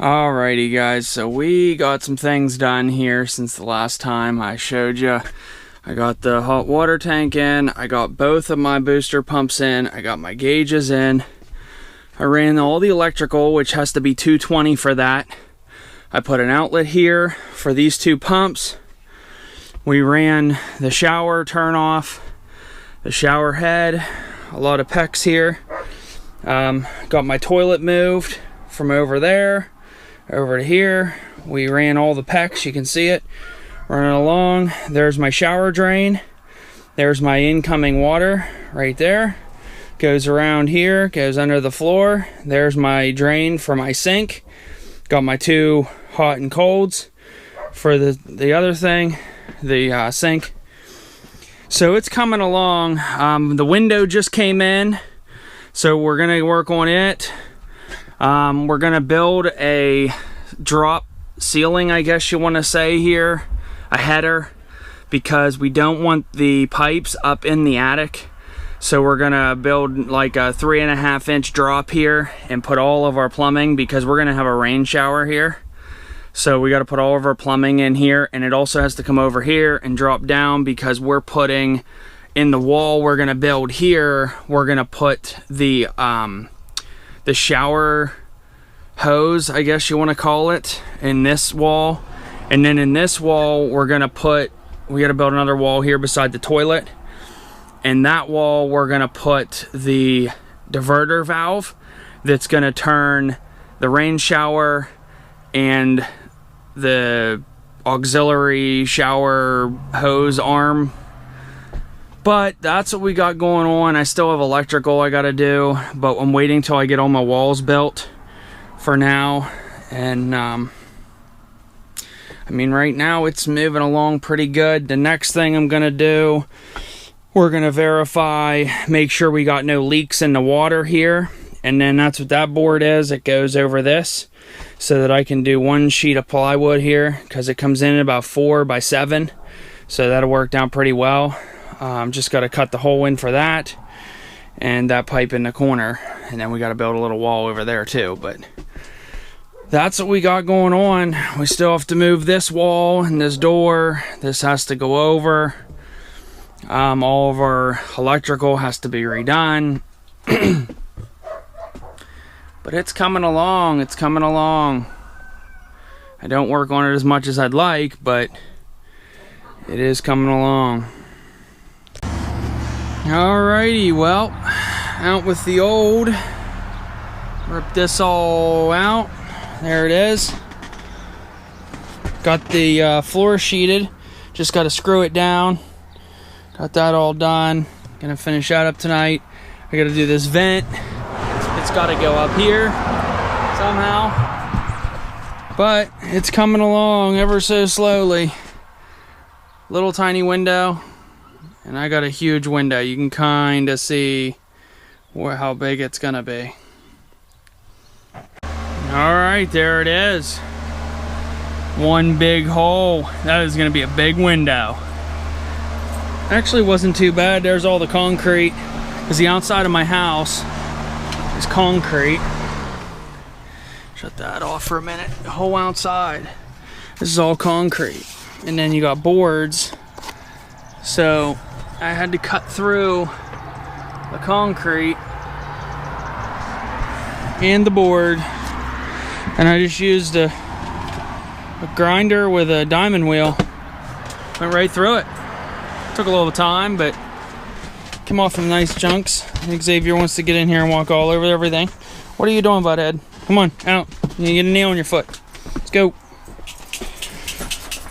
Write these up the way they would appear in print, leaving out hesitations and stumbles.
Alrighty guys, so we got some things done here since the last time I showed you. I got the hot water tank in, I got both of my booster pumps in, I got my gauges in. I ran all the electrical, which has to be 220 for that. I put an outlet here for these two pumps. We ran the shower turn off, the shower head, a lot of PEX here. Got my toilet moved from over there over to here. We ran all the PEX, you can see it running along. There's my shower drain. There's my incoming water right there. Goes around here, goes under the floor. There's my drain for my sink. Got my two hot and colds for the other thing, the sink. So it's coming along. The window just came in, so we're gonna work on it. We're gonna build a drop ceiling, I guess you want to say here, a header, because we don't want the pipes up in the attic. So we're gonna build like a 3.5 inch drop here and put all of our plumbing, because we're gonna have a rain shower here. So we got to put all of our plumbing in here, and it also has to come over here and drop down, because we're putting in the wall we're gonna build here, we're gonna put the shower hose, I guess you want to call it, in this wall. And then in this wall we got to build another wall here beside the toilet. And that wall we're gonna put the diverter valve that's gonna turn the rain shower and the auxiliary shower hose arm. But that's what we got going on. I still have electrical I gotta do, but I'm waiting till I get all my walls built for now. And I mean, right now it's moving along pretty good. The next thing I'm gonna do, we're gonna verify, make sure we got no leaks in the water here. And then that's what that board is. It goes over this so that I can do one sheet of plywood here, because it comes in at about 4 by 7. So that'll work down pretty well. Just got to cut the hole in for that, and that pipe in the corner, and then we got to build a little wall over there too. But that's what we got going on. We still have to move this wall and this door. This has to go over. All of our electrical has to be redone. But it's coming along. It's coming along. I don't work on it as much as I'd like, but it is coming along. Alrighty, well, out with the old. Rip this all out. There it is. Got the floor sheeted. Just got to screw it down. Got that all done. Gonna finish that up tonight. I got to do this vent. It's got to go up here somehow. But it's coming along ever so slowly. Little tiny window. And I got a huge window. You can kind of see how big it's gonna be. Alright, there it is. One big hole. That is gonna be a big window. Actually wasn't too bad. There's all the concrete, because the outside of my house is concrete. Shut that off for a minute. The whole outside, this is all concrete. And then you got boards. So I had to cut through the concrete and the board, and I just used a grinder with a diamond wheel. Went right through it. Took a little time, but came off some nice chunks. I think Xavier wants to get in here and walk all over everything. What are you doing, butthead? Come on, out. You get a nail in your foot. Let's go.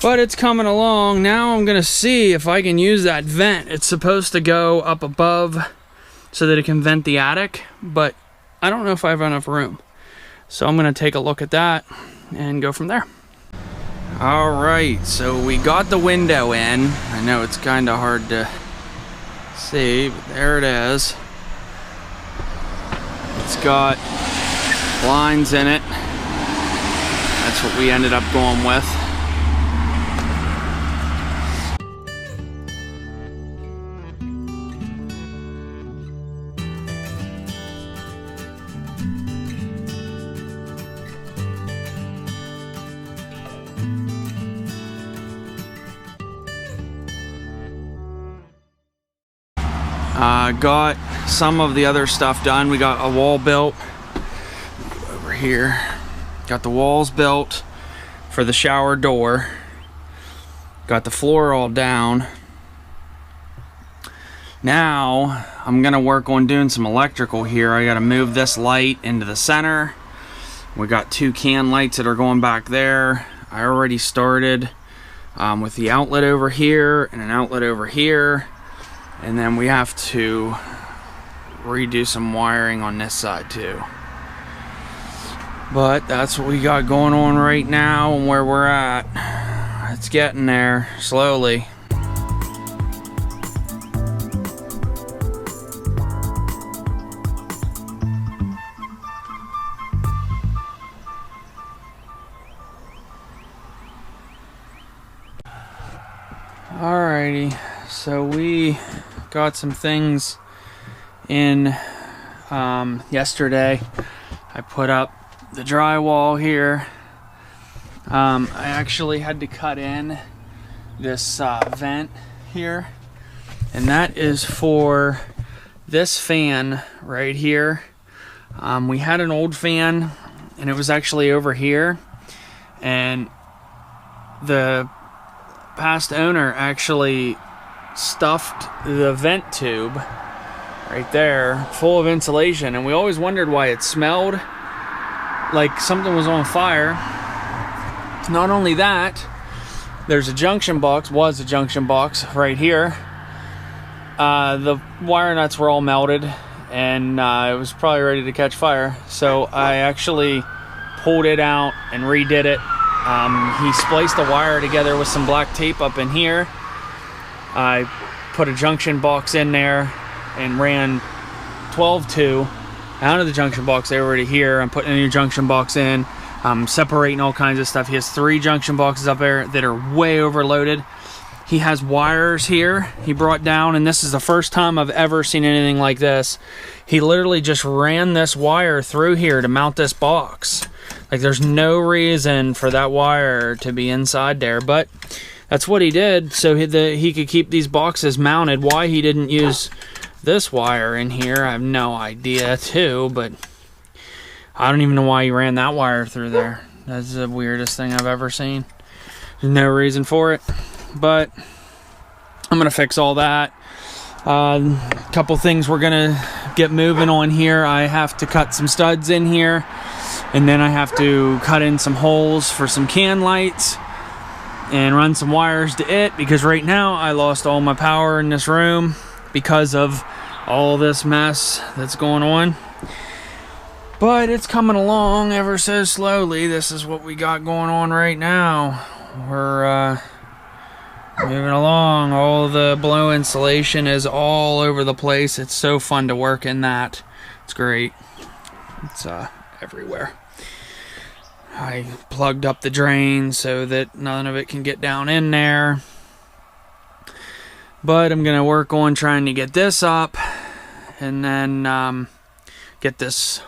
But it's coming along. Now I'm gonna see if I can use that vent. It's supposed to go up above so that it can vent the attic, but I don't know if I have enough room. So I'm gonna take a look at that and go from there. All right, so we got the window in. I know it's kind of hard to see, but there it is. It's got blinds in it. That's what we ended up going with. Got some of the other stuff done. We got a wall built over here. Got the walls built for the shower door. Got the floor all down. Now I'm gonna work on doing some electrical here. I gotta move this light into the center. We got 2 can lights that are going back there. I already started with the outlet over here and an outlet over here, and then we have to redo some wiring on this side too. But that's what we got going on right now and where we're at. It's getting there slowly. Alrighty, so we got some things in yesterday. I put up the drywall here. I actually had to cut in this vent here, and that is for this fan right here. We had an old fan, and it was actually over here, and the past owner actually stuffed the vent tube right there full of insulation, and we always wondered why it smelled like something was on fire. Not only that, there's a junction box, was a junction box right here. The wire nuts were all melted, and it was probably ready to catch fire, so I actually pulled it out and redid it. He spliced the wire together with some black tape up in here. I put a junction box in there and ran 12-2 out of the junction box over to here. I'm putting a new junction box in. I'm separating all kinds of stuff. He has 3 junction boxes up there that are way overloaded. He has wires here he brought down, and this is the first time I've ever seen anything like this. He literally just ran this wire through here to mount this box. Like, there's no reason for that wire to be inside there, but that's what he did so he could keep these boxes mounted. Why he didn't use this wire in here, I have no idea too, but I don't even know why he ran that wire through there. That's the weirdest thing I've ever seen. There's no reason for it, but I'm gonna fix all that. A couple things we're gonna get moving on here. I have to cut some studs in here, and then I have to cut in some holes for some can lights and run some wires to it, because right now I lost all my power in this room because of all this mess that's going on. But it's coming along ever so slowly. This is what we got going on right now. We're moving along. All the blow insulation is all over the place. It's so fun to work in that. It's great. It's everywhere. I plugged up the drain so that none of it can get down in there. But I'm gonna work on trying to get this up, and then get this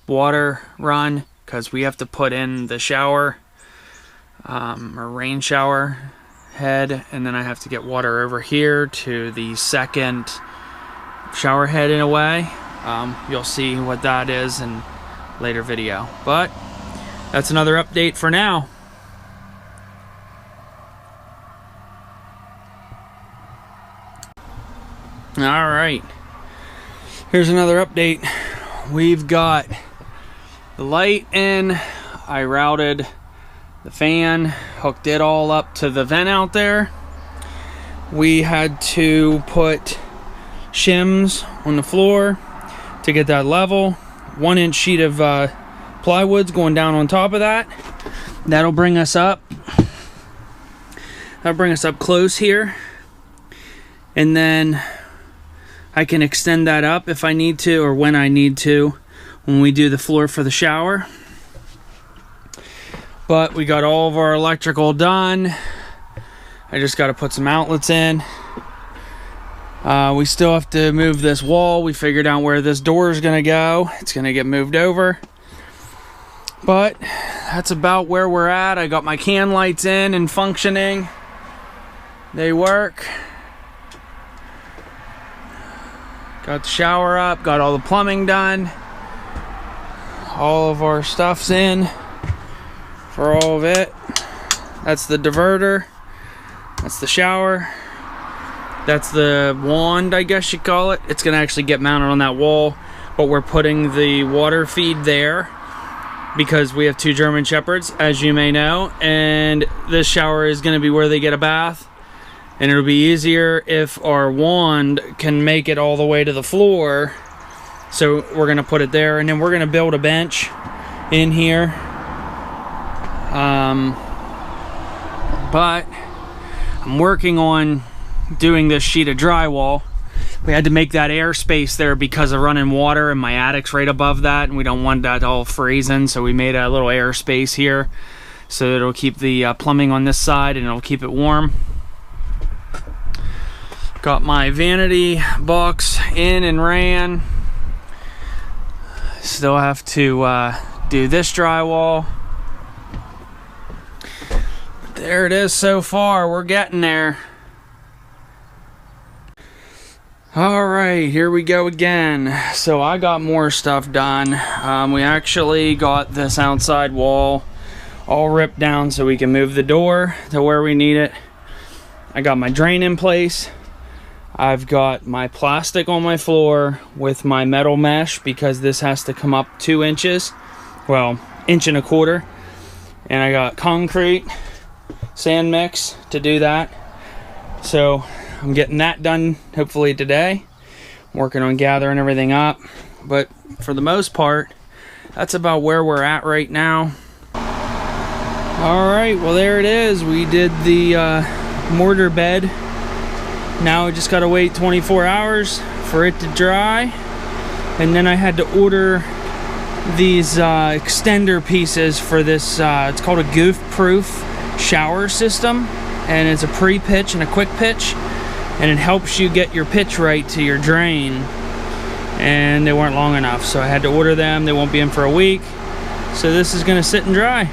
water run, because we have to put in the shower or rain shower head, and then I have to get water over here to the second shower head in a way. You'll see what that is in later video, but that's another update for now. All right, here's another update. We've got the light in. I routed the fan, hooked it all up to the vent out there. We had to put shims on the floor to get that level. 1-inch sheet of plywood's going down on top of that. That'll bring us up. That'll bring us up close here, and then I can extend that up if I need to, or when I need to, when we do the floor for the shower. But we got all of our electrical done. I just got to put some outlets in. We still have to move this wall. We figured out where this door is going to go. It's going to get moved over. But that's about where we're at. I got my can lights in and functioning. They work. Got the shower up, got all the plumbing done. All of our stuff's in for all of it. That's the diverter. That's the shower. That's the wand, I guess you call it. It's gonna actually get mounted on that wall, but we're putting the water feed there because we have 2 German Shepherds, as you may know, and this shower is gonna be where they get a bath, and it'll be easier if our wand can make it all the way to the floor. So we're gonna put it there, and then we're gonna build a bench in here. But I'm working on doing this sheet of drywall. We had to make that airspace there because of running water, and my attic's right above that, and we don't want that all freezing, so we made a little airspace here so that it'll keep the plumbing on this side and it'll keep it warm. Got my vanity box in and ran. Still have to do this drywall. But there it is so far. We're getting there. Alright, here we go again. So I got more stuff done. We actually got this outside wall all ripped down so we can move the door to where we need it. I got my drain in place. I've got my plastic on my floor with my metal mesh because this has to come up 2 inches. Well, 1.25 inches. And I got concrete sand mix to do that. So I'm getting that done hopefully today. I'm working on gathering everything up. But for the most part, that's about where we're at right now. Alright, well there it is. We did the mortar bed. Now we just gotta wait 24 hours for it to dry. And then I had to order these extender pieces for this, it's called a goof-proof shower system. And it's a pre-pitch and a quick pitch. And it helps you get your pitch right to your drain. And they weren't long enough, so I had to order them. They won't be in for a week. So this is gonna sit and dry.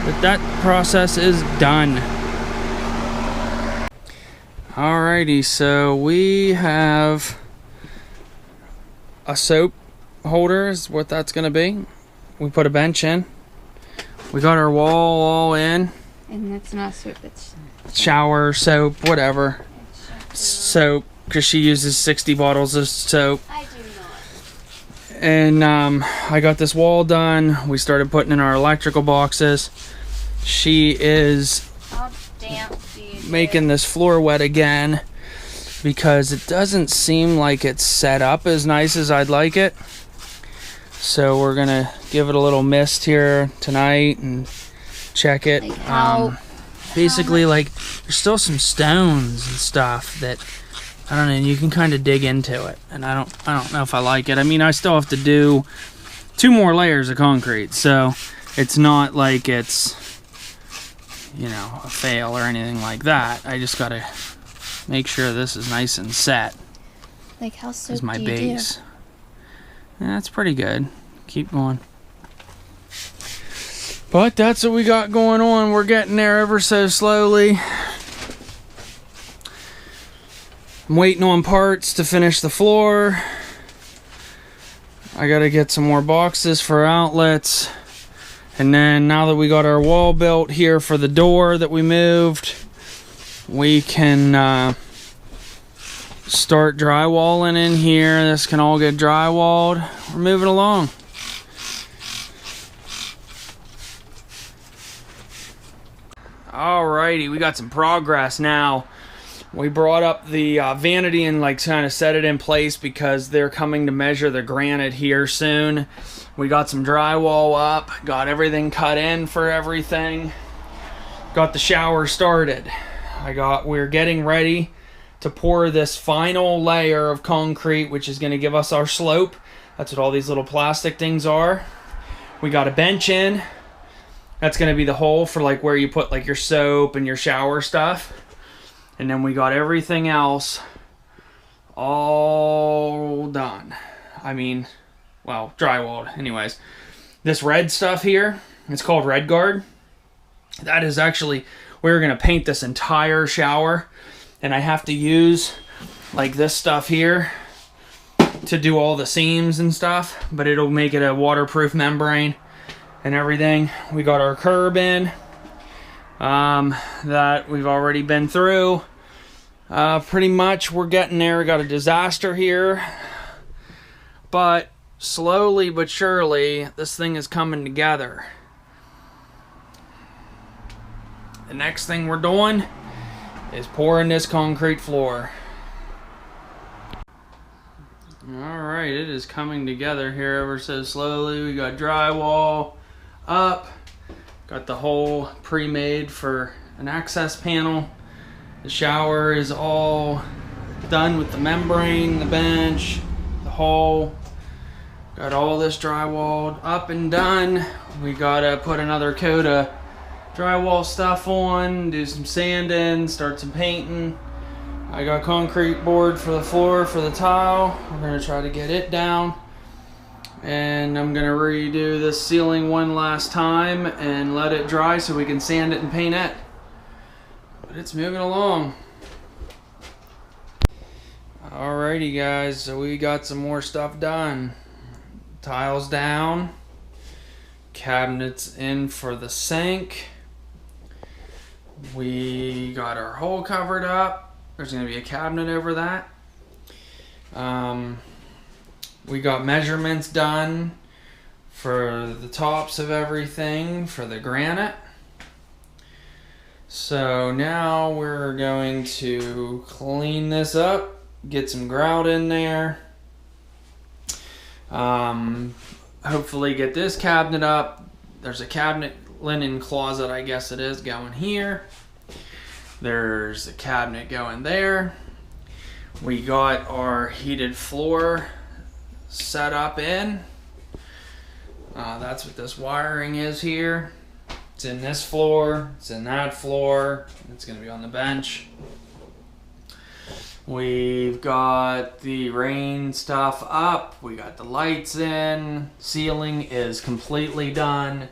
But that process is done. Alrighty, so we have a soap holder is what that's gonna be. We put a bench in. We got our wall all in. And that's not soap, it's shower, soap, whatever. Soap, because she uses 60 bottles of soap. I do not. And I got this wall done. We started putting in our electrical boxes. She is making this floor wet again because it doesn't seem like it's set up as nice as I'd like it. So we're gonna give it a little mist here tonight and check it. Like basically, like, there's still some stones and stuff that I don't know. You can kind of dig into it, and I don't know if I like it. I mean, I still have to do 2 more layers of concrete, so it's not like it's, you know, a fail or anything like that. I just gotta make sure this is nice and set. Like, how soap is my do you base. Yeah, that's pretty good. Keep going. But that's what we got going on. We're getting there ever so slowly. I'm waiting on parts to finish the floor. I gotta get some more boxes for outlets. And then now that we got our wall built here for the door that we moved, we can start drywalling in here. This can all get drywalled. We're moving along. Alrighty, we got some progress now. We brought up the vanity and like kind of set it in place because they're coming to measure the granite here soon. We got some drywall up, got everything cut in for everything. Got the shower started. We're getting ready to pour this final layer of concrete, which is going to give us our slope. That's what all these little plastic things are. We got a bench in. That's going to be the hole for like where you put like your soap and your shower stuff. And then we got everything else all done. I mean, well, drywalled anyways. This red stuff here, it's called Red Guard. That is actually, we're going to paint this entire shower. And I have to use like this stuff here to do all the seams and stuff, but it'll make it a waterproof membrane and everything. We got our curb in that we've already been through. Pretty much we're getting there. We got a disaster here, but slowly but surely this thing is coming together. The next thing we're doing is pouring this concrete floor. Alright, it is coming together here ever so slowly. We got drywall up, got the hole pre-made for an access panel. The shower is all done with the membrane, the bench, the hole. Got all this drywall up and done. We gotta put another coat of drywall stuff on, do some sanding, start some painting. I got concrete board for the floor for the tile. We're gonna try to get it down. And I'm gonna redo this ceiling one last time and let it dry so we can sand it and paint it. But it's moving along. Alrighty guys, so we got some more stuff done. Tiles down. Cabinets in for the sink. We got our hole covered up. There's going to be a cabinet over that. We got measurements done for the tops of everything for the granite. So now we're going to clean this up, get some grout in there. Hopefully get this cabinet up. There's a cabinet linen closet, I guess it is, going here. There's a cabinet going there. We got our heated floor set up in. That's what this wiring is here. It's in this floor, it's in that floor, it's gonna be on the bench. We've got the rain stuff up, we got the lights in, ceiling is completely done.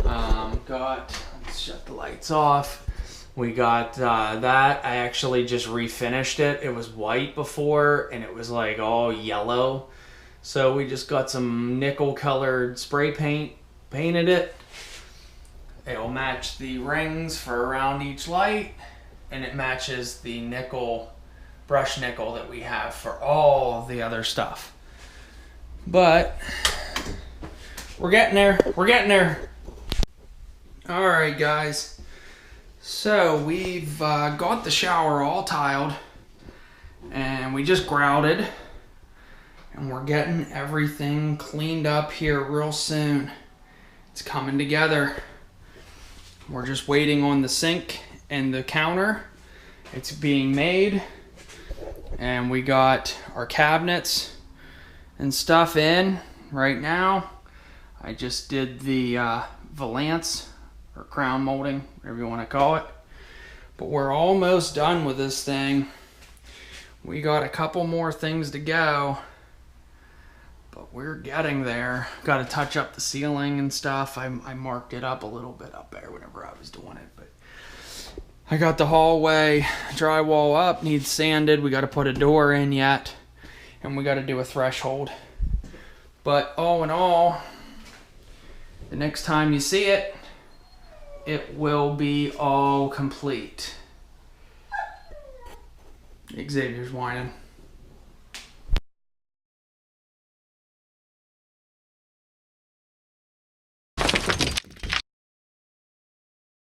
Let's shut the lights off. We got that. I actually just refinished it. It was white before and it was like all yellow. So we just got some nickel colored spray paint, painted it. It'll match the rings for around each light, and it matches the nickel, brush nickel that we have for all the other stuff. But we're getting there. We're getting there. All right, guys. So we've got the shower all tiled, and we just grouted, and we're getting everything cleaned up here real soon. It's coming together. We're just waiting on the sink and the counter. It's being made, and we got our cabinets and stuff in right now. I just did the valance or crown molding, whatever you want to call it. But we're almost done with this thing. We got a couple more things to go, but we're getting there. Got to touch up the ceiling and stuff. I marked it up a little bit up there whenever I was doing it, but I got the hallway drywall up, needs sanded. We got to put a door in yet, and we got to do a threshold. But all in all, the next time you see it, it will be all complete. Xavier's whining.